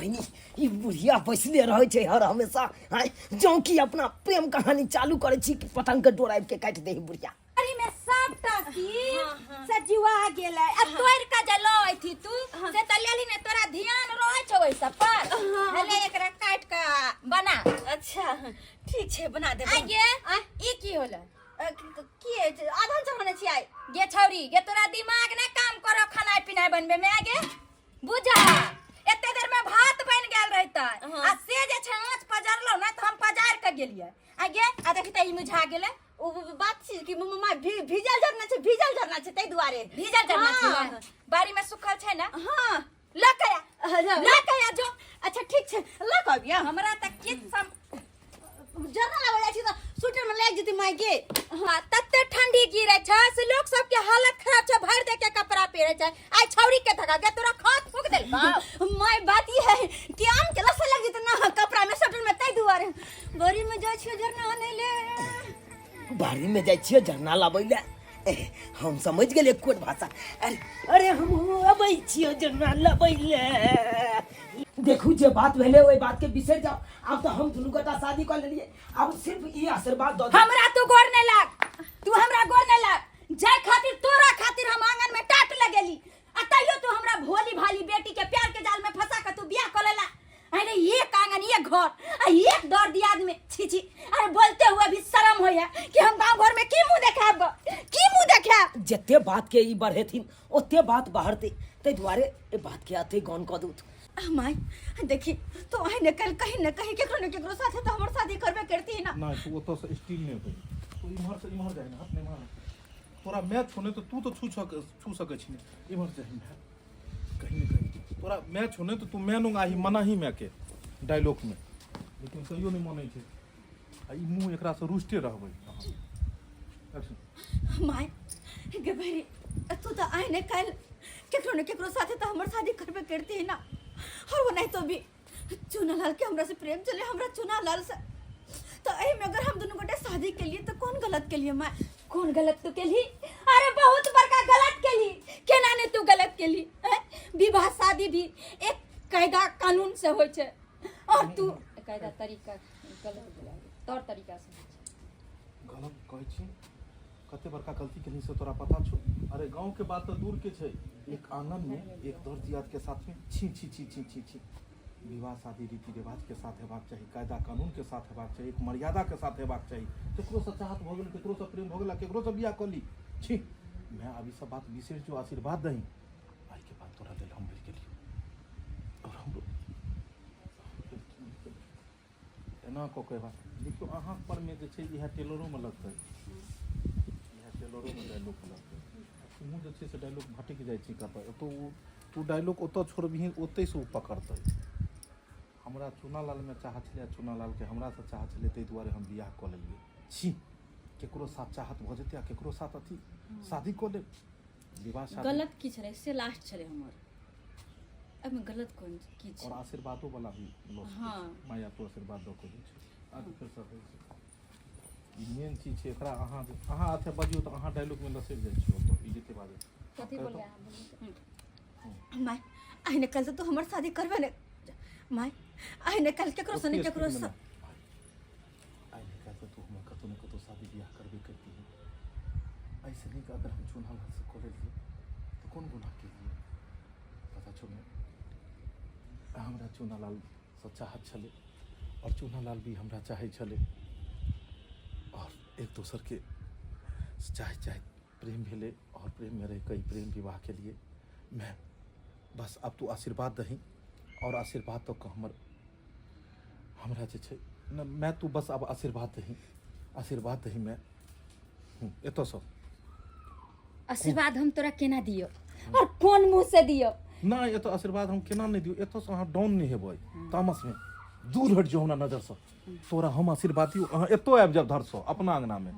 बहनी ई बुढ़िया बैसले रहे छे हर हमेशा जो कि अपना प्रेम कहानी चालू करे छी कि पतंग के डोर आबि के काट दे बुढ़िया अरे मैं सब टाकी सजीवा गेलै अब तोर का जलोय थी तू से तलेली ने तोरा ध्यान रहै छौ ओइ सब पर हले एकरा काट के बना। अच्छा ठीक छे बना दे। आ गे ई की होला की आधा चढ़ाने छी आई गे छौरी गे तोरा दिमाग ने काम करो खाना पीना बनबे में आगे बुझा एते देर में भात बन गेल रहता आ से जे छै आंच पजरलो ना त हम पजार के गेलिए आगे आ देखते ई मुझा गेले ओ बात छी कि मम्मा भीजल झरना छै तै दुआरे भीजल झरना छै बाड़ी में सुखल छै ना। हां लकया जो अच्छा ठीक छै ल कबिया हमरा त किछ झरना लगा जाइ छी त स्वेटर में लाग जति माई के। हां तत्ते ठंडी गिरै छै से लोग सब के हालत खराब छै भर दे के कपड़ा पहिरे छै आई छौरी के धगा के तोरा खात फूक देल माई बात ई है कि आम के लस लग जति ना कपड़ा में स्वेटर में तै दुआरे बड़ी में जाइ छी झरना आने ले बाड़ी में जाइ छिए झरना लाबै ले हम समझ गेले कोन भाषा अरे हम अबै छिए झरना लाबै ले देखू जे बात भेले ओई बात के बिसर जाओ अब तो हम दुनू गोटा शादी कर लेलिए अब सिर्फ ई आशीर्वाद दो हमरा तू गोर नहीं लाग तू हमरा गोर नहीं लाग जाय खातिर तोरा खातिर हम आंगन में टाट लगेली आ तइयो तू हमरा भोली भाली बेटी के प्यार के जाल में फंसा के तू बियाह कर लेला। अरे एक आंगन एक घर आ एक दौर दियाद में छी अरे बोलते हुए भी शर्म होया कि हम गांव घर में की मुंह देखाब की मुंह देखाब जते बात के ई बढ़ेथिन ओते बात बाहरते तै दुआरे ए बात के आते गौन क दूत माई देखी तो आई न कहीं केकरो साथे तो हमर शादी करबे करती है ना तू ओतो से स्टील नहीं होई तू इमहर जाए ना हाथ में मार तोरा मैच होने तो तू तो छू सके छी इमहर जाए कहीं न कहीं तोरा मैच होने तो तू मैनूंगा ही मना ही मैं के डायलॉग में लेकिन कहियो नहीं मानै छै आ ई मुंह एकरा से रुष्टे रहबै एक्शन माई गे बहरी तू तो आई न केकरो साथे तो हमर शादी करबे करती है ना और वो नहीं तो भी चुनालाल के हमरा से प्रेम चले हमरा चुनालाल से तो एही में अगर हम दोनों गोटे शादी के लिए तो कौन गलत के लिए मैं कौन गलत तू केली अरे बहुत बड़का गलत केली केना ने तू गलत केली विवाह शादी भी एक कायदा कानून से होय छै और तू कायदा तरीका गलत तौर तरीका से गलत कहै छी कते बड़का गलती केनी से तोरा पता छौ अरे गांव के बात तो दूर के छै एक आंगन में एक दौर दियाद के साथ में छी विवाह शादी रीति रिवाज के साथ हेबाक चाहिए कायदा कानून के साथ हेबाक चाहिए एक मर्यादा के साथ हेबाक चाहिए केकरो से चाहत भ गेल केकरो से प्रेम भ गेल केकरो से बियाह कली छी मैं अभी सब बात बिसर जो आशीर्वाद दही आई के बाद तोरा लेल हम मिल गेलियो और हम एना को कहे बात देखियो अहाँ पर में जे छै इहा टेलरो में लगतै इहा टेलरो में डायलॉग लगतै तू जे छै से डायलॉग भटक जाइ छी कतऽ तो तू डायलॉग ओतऽ छोड़बिही ओतै से उ पकड़तै हमरा चुनालाल में चाहत छलै चुनालाल के हमरा से चाहत छलै तै दुआरे हम बियाह क लेलियै छी केकरो साथ चाहत भ जेतै आ केकरो साथ अथी शादी क ले विवाह शादी गलत की छले से लास्ट छले हमर अब गलत कोन की छै और आशीर्वादो वाला भी लॉस हां माया तो आशीर्वाद द को दै छै आज फिर सब होइ छै ई मेन चीज छै एकरा अहाँ अथे बजियो त अहाँ डायलॉग में लसर जाइ छियो तो ई जते बाजे कथि बोलिया माय आई ने कल तो हमर शादी करबे ने माय आई ने कल केकरो से नहीं केकरो से आई ने कल तो हम कतो न कतो शादी बियाह करबे करती है ऐसे नहीं कि अगर हम चुनालाल से कर लिए तो कौन गुनाह के लिए पता छो हमरा चुनालाल से चाहत छले और चुनालाल भी हमरा चाहे छले और एक दूसर के चाहे प्रेम भेले और प्रेम में रह कई प्रेम विवाह के लिए मैं बस अब तू आशीर्वाद दही और आशीर्वाद तो हमरा जे छै न मैं तू बस अब आशीर्वाद दही मैं एतो सब आशीर्वाद हम तोरा केना दियो और कौन मुंह से दियो ना एतो आशीर्वाद हम केना नहीं दियो एतो से अहाँ डाउन नहीं हेबै तामस में दूर हट जाओ हमरा नजर से तोरा हम आशीर्वाद दियो अहाँ एतो आबि जब धर सो अपना अंगना में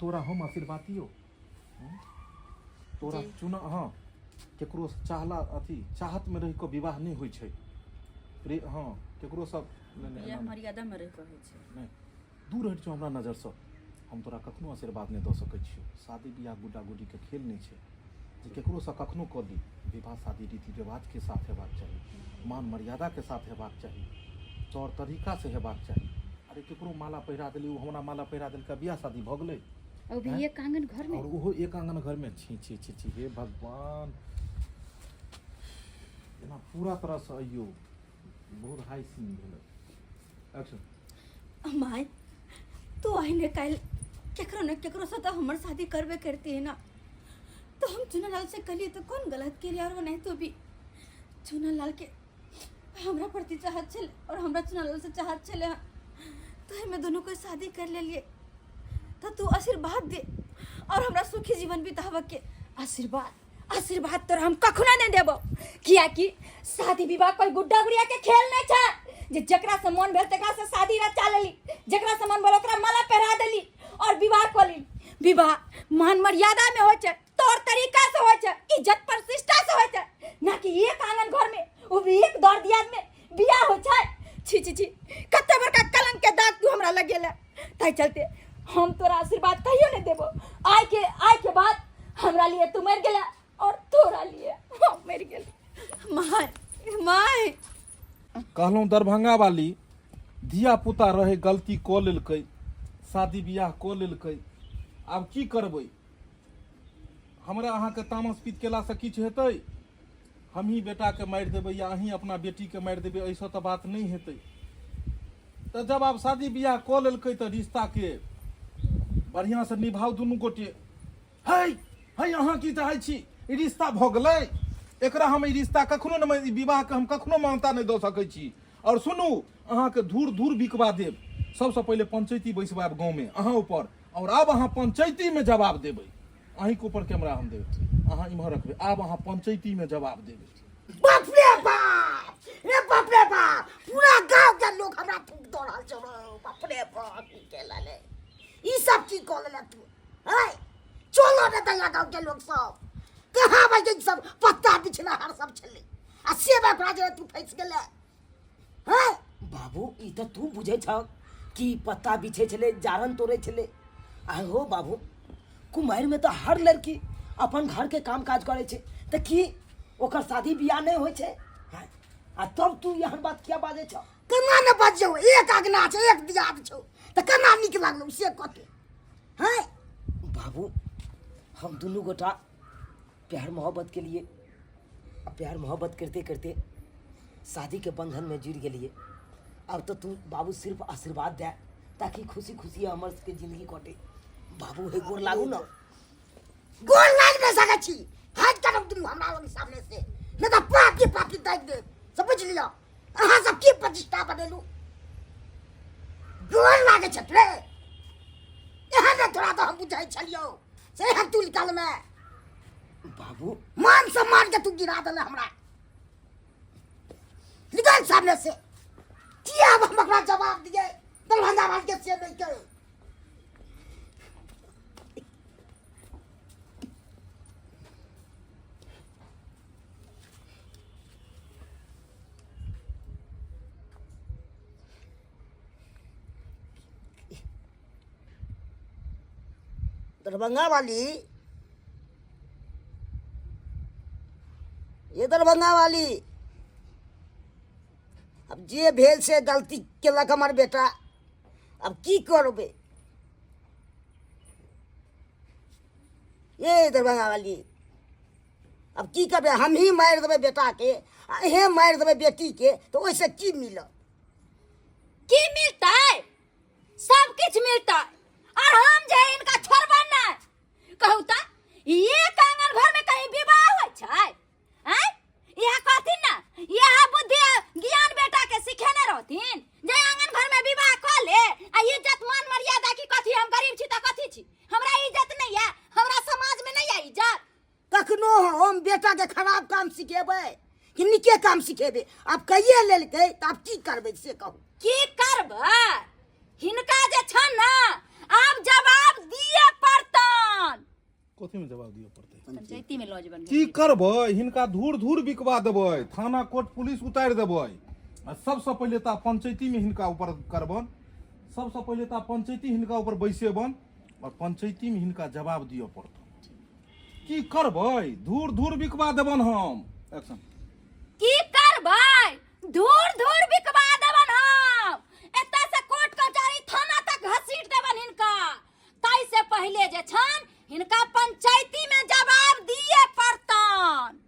तोरा हम आशीर्वाद दियो तोरा चुना हां केकरो चाहला अथी चाहत में रह को विवाह नहीं होई छै हां केकरो सब या मर्यादा में रह कहै छै नहीं दूर हट जाओ हमरा नजर से हम तोरा कखनो आशीर्वाद नहीं द सकै छियो शादी बियाह गुड्डा गुड्डी के खेल नहीं छै जे केकरो से कखनो कऽ ली विवाह शादी रीति रिवाज के साथ हेबाक चाही, मान मर्यादा के साथ हेबाक चाही, तौर तरीका से हेबाक चाही। अरे केकरो माला पहिरा देली, उ हमरा माला पहिरा देलकै, बियाह शादी भऽ गेलै। और भी एक आंगन घर में और ओहो एक आंगन घर में। छी छी छी छी, हे भगवान, एना पूरा तरह से अइयो बहुत हाई सीन भेलै। एक्शन। माय तू आइने काल केकरो न केकरो से तो हमर शादी करबे करती है ना, तो हम चुनालाल से कलिए तो कौन गलत के लिए, और वो नहीं तो भी चुनालाल के हमरा प्रति चाहत चले और हमरा चुनालाल से चाहत चले, तो हमें दोनों को शादी कर ले लिए। तो तू आशीर्वाद दे और हमरा सुखी जीवन बितावे के आशीर्वाद तो हम कखनो नहीं देबो, किया कि शादी विवाह कोई गुड्डा गुड़िया के खेल नहीं छै जे जकरा से मन भेल तकरा से शादी रचा लेली, जकरा से मन भेल ओकरा माला पहिरा देली और विवाह कर ली। विवाह मान मर्यादा में होय छै, तौर तरीका से होय छै, इज्जत प्रतिष्ठा से होय छै, ना कि एक आंगन घर में वो भी एक दौर दियाद में बियाह हो छै। छी छी छी, कते बड़का कलंक के दाग तू हमरा लगेला। ताई चलते हम तोरा आशीर्वाद कहियो नहीं देबो। आय के बाद हमरा लिए तू मर गेला और तोरा लिए हम मर गेली। माय कहलहुँ दरभंगा वाली धिया पुता रहे गलती कऽ लेलकै, शादी बियाह कऽ लेलकै, आब की करबै? हमरा अहाँके तामस पीत केलासँ किछु हेतै? हमही बेटाके मारि देबै या अहीं अपना बेटीके मारि देबै, एहिसँ तऽ बात नहि हेतै। तऽ जब आब शादी बियाह कऽ लेलकै तऽ रिश्ताके बढ़िआँसँ निभाउ दुनू गोटे। है अहाँ की चाहै छी? ई रिश्ता भऽ गेलै, एकरा हम ई रिश्ता कखनो नहि, विवाहके हम कखनो मान्यता नहि दऽ सकै छी। और सुनू, अहाँके धूर बिकवा देब। सबसँ पहिले पंचायती बैसबाब गाँवमे अहाँ ऊपर, और आब अहाँ पंचायतीमे जवाब देबै। अहींके ऊपर कैमरा हम देबै, अहाँ इम्हर रखबै, आब अहाँ पंचायतीमे जवाब देबै। बाप रे बाप, रे बाप रे बाप, पूरा गांव के लोग हमरा फूक दऽ रहल छै। बाप रे बाप, ई केला ले, ई सब की कऽ लेला तू? है चलो ने दया, गांव के लोग सब कहाँ भाई सब पत्ता बिछना हर सब छले, आ सेवा करा जे तू फंस गेले। है बाबू, ई त तू बुझे छ कि पत्ता बिछे छले, जारन तोड़े छले। आहो बाबू, कुमार में तो हर लड़की अपन घर के काम काज करे छे, तो की ओकर शादी बियाह नहीं होय छे? आ तब तू यहाँ बात क्या बाजे छ? केना न बाजो, एक अगना छे, एक दियाद छो, तो केना निक लागलो से कते? हैं बाबू, हम दोनों गोटा प्यार मोहब्बत के लिए, प्यार मोहब्बत करते करते शादी के बंधन में जुड़ गेलिए। अब तो तू बाबू सिर्फ आशीर्वाद दे, ताकि खुशी खुशी हमर के जिंदगी कटे। बाबू हे गोर लागू न। गोर लाग न सकै छी, हाथ करब दुनू हमरा लग सामने से, नहीं तो पापी दाग दे। समझ लियो, अहाँ सब की प्रतिष्ठा बनेलू? गोर लागे छ रे, यहाँ न थोड़ा तो हम बुझाई छलियो से हम तू निकाल में। बाबू मान सम्मान के तू गिरा देले हमरा, निकाल सामने से। किया अब हम अपना जवाब दिए दरभंगा वाल के से नहीं करे? दरभंगा वाली, ये दरभंगा वाली, अब जे भेल से गलती केलक हमर बेटा, अब की करबे? ये दरभंगा वाली, अब की करबे? हम ही मार देबै बेटा के, हे मार देबै बेटी के, तो ओइसे की मिलत? की मिलतै? सब कुछ मिलतै, और हम जे इनका छोड़बा नहीं। कहू त एक आंगन घर में कहीं विवाह होय छै? हैं? यह कहथिन ना, यह बुद्धि ज्ञान बेटा के सिखेने रहथिन जे आंगन घर में विवाह क ले, आ इज्जत मान मर्यादा की कथी? हम गरीब छी त कथी छी? हमरा इज्जत नहीं है, हमरा समाज में नहीं है इज्जत। कखनो हम बेटा के खराब काम सिखेबै कि नीके काम सिखेबै? अब कहिए लेलकै त अब की करबै से कहू? की करबै? हिनका जे छन ना, अब जवाब दिए पड़तन। कथी में जवाब दिए पड़तै? पंचायती में लॉज बन की करबै? हिनका धूर बिकवा देबै, थाना कोर्ट पुलिस उतारि देबै। आ सबसँ पहिले तऽ पंचायती में हिनका ऊपर करबन, सबसँ पहिले तऽ पंचायती हिनका ऊपर बैसेबन, और पंचायती में हिनका जवाब दिए पड़तन। की करबै धूर धूर बिकवा देबन हम एक्शन की करबै धूर धूर बिकवा देबन हम एतय से कोर्ट कचहरी थाना तक घसीट देबन हिनका ताई से पहले जे छन हिनका पंचायती में जवाब दिए पड़तन।